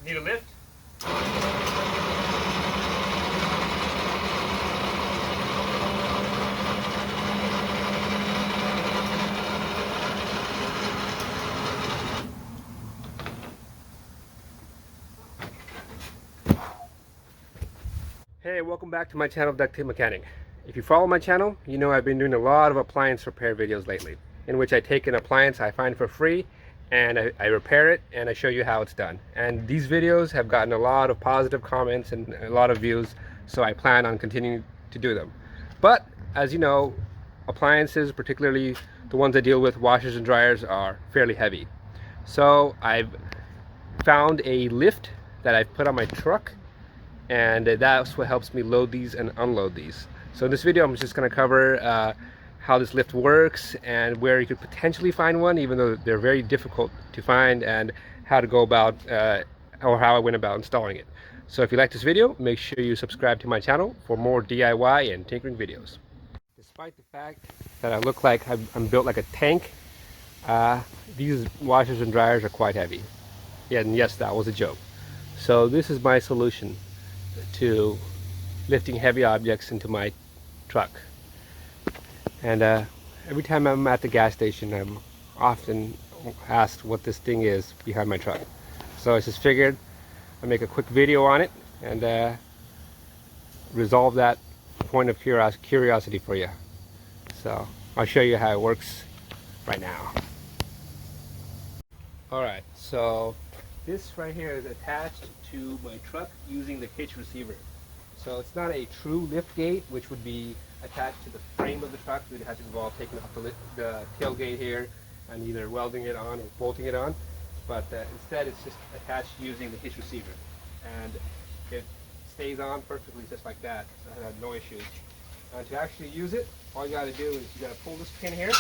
Need a lift? Hey, welcome back to my channel, Duct Tape Mechanic. If you follow my channel, you know I've been doing a lot of appliance repair videos lately, in which I take an appliance I find for free and I repair it and I show you how it's done. And these videos have gotten a lot of positive comments and a lot of views, so I plan on continuing to do them. But as you know, appliances, particularly the ones I deal with, washers and dryers, are fairly heavy. So I've found a lift that I've put on my truck, and that's what helps me load these and unload these. So in this video I'm just going to cover how this lift works and where you could potentially find one, even though they're very difficult to find, and how to go about or how I went about installing it. So if you like this video, make sure you subscribe to my channel for more DIY and tinkering videos. Despite the fact that I look like I'm built like a tank, these washers and dryers are quite heavy. Yeah, and yes, that was a joke. So this is my solution to lifting heavy objects into my truck. And every time I'm at the gas station, I'm often asked what this thing is behind my truck. So I just figured I'd make a quick video on it and resolve that point of curiosity for you. So I'll show you how it works right now. Alright, so this right here is attached to my truck using the hitch receiver. So it's not a true lift gate, which would be attached to the frame of the truck. We'd have to involve taking off the tailgate here and either welding it on or bolting it on. But instead it's just attached using the hitch receiver. And it stays on perfectly just like that. So I had no issues. And to actually use it, all you got to do is you got to pull this pin here.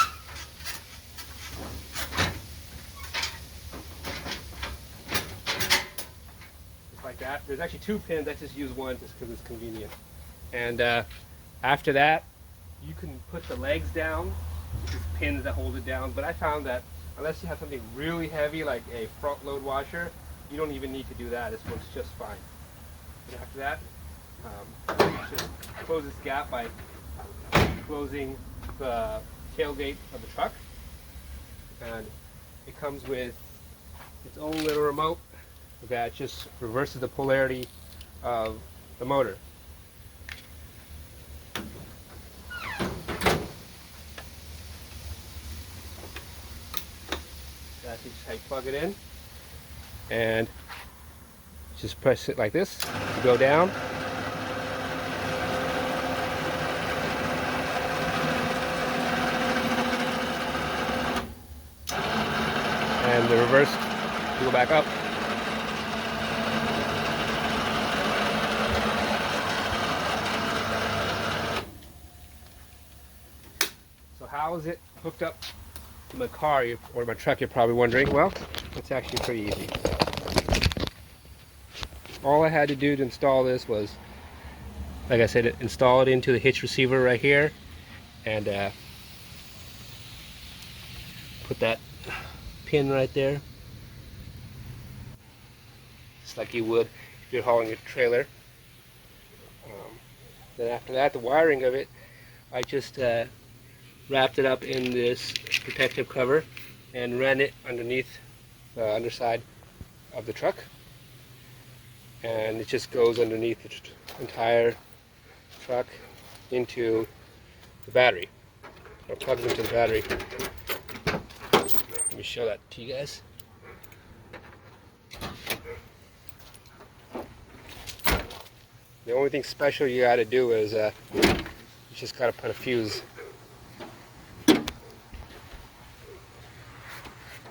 Like that. There's actually two pins. I just use one just because it's convenient. And after that, you can put the legs down, which is pins that hold it down. But I found that unless you have something really heavy like a front load washer, you don't even need to do that. This works just fine. And after that, just close this gap by closing the tailgate of the truck. And it comes with its own little remote that just reverses the polarity of the motor. That's just how you plug it in, and just press it like this to go down. And the reverse to go back up. How is it hooked up to my car or my truck, you're probably wondering. Well, it's actually pretty easy. All I had to do to install this was, like I said, install it into the hitch receiver right here and put that pin right there, just like you would if you're hauling a trailer. Then after that, the wiring of it, I just wrapped it up in this protective cover and ran it underneath the underside of the truck, and it just goes underneath the entire truck into the battery, or plugs into the battery. Let me show that to you guys. The only thing special you got to do is you just got to put a fuse.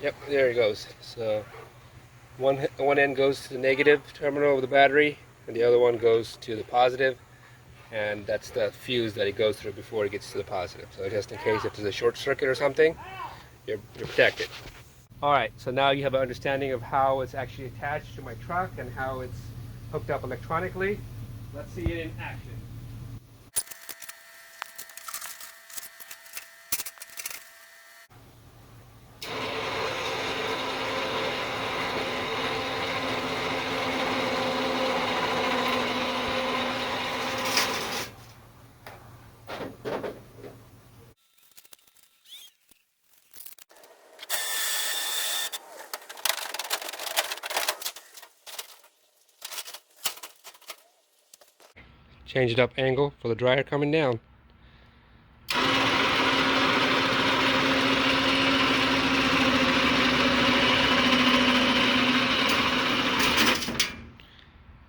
Yep, there it goes. So one end goes to the negative terminal of the battery, and the other one goes to the positive, and that's the fuse that it goes through before it gets to the positive. So just in case if there's a short circuit or something, you're protected. Alright, so now you have an understanding of how it's actually attached to my truck and how it's hooked up electronically. Let's see it in action. changed up angle for the dryer coming down.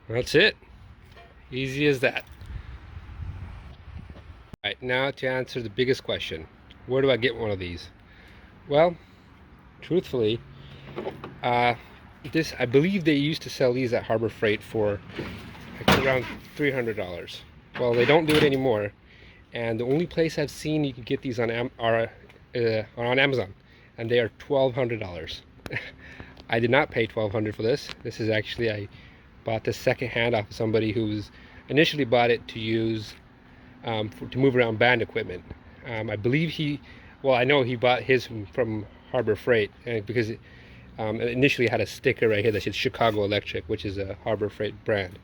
That's it. Easy as that. Alright, now to answer the biggest question. Where do I get one of these? Well, truthfully, I believe they used to sell these at Harbor Freight for like around $300. Well, they don't do it anymore, and the only place I've seen you can get these on are on Amazon, and they are $1,200. I did not pay $1,200 for this. This is actually, I bought this secondhand off of somebody who's initially bought it to use to move around band equipment. I believe I know he bought his from Harbor Freight, because it initially had a sticker right here that said Chicago Electric, which is a Harbor Freight brand.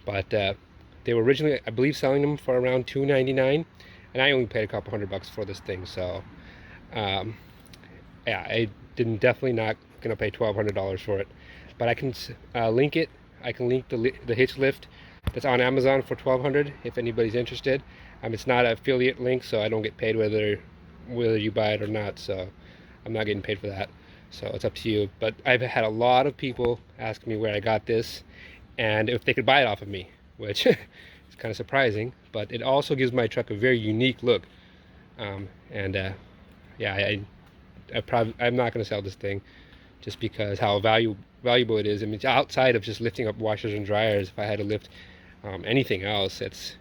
But they were originally, I believe, selling them for around $2.99, and I only paid a couple $100 for this thing. So yeah, I definitely not gonna pay $1,200 for it. But I can link it. I can link the hitch lift that's on Amazon for $1,200 if anybody's interested. It's not an affiliate link, so I don't get paid whether you buy it or not. So I'm not getting paid for that. So it's up to you. But I've had a lot of people ask me where I got this and if they could buy it off of me, which is kind of surprising. But it also gives my truck a very unique look. Yeah, I'm not going to sell this thing just because how valuable it is. I mean, outside of just lifting up washers and dryers, if I had to lift anything else, it's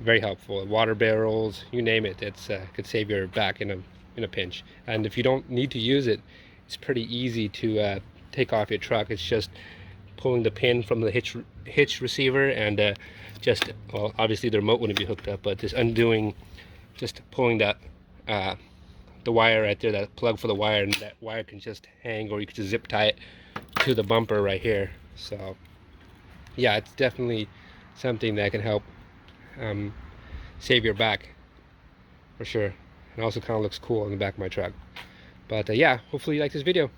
very helpful. Water barrels, you name it, it could save your back in a pinch. And if you don't need to use it, it's pretty easy to take off your truck. It's just pulling the pin from the hitch receiver and well, obviously the remote wouldn't be hooked up, but just pulling that the wire right there, that plug for the wire, and that wire can just hang, or you could just zip tie it to the bumper right here. So yeah, it's definitely something that can help save your back for sure. It also kind of looks cool in the back of my truck. But yeah, hopefully you like this video.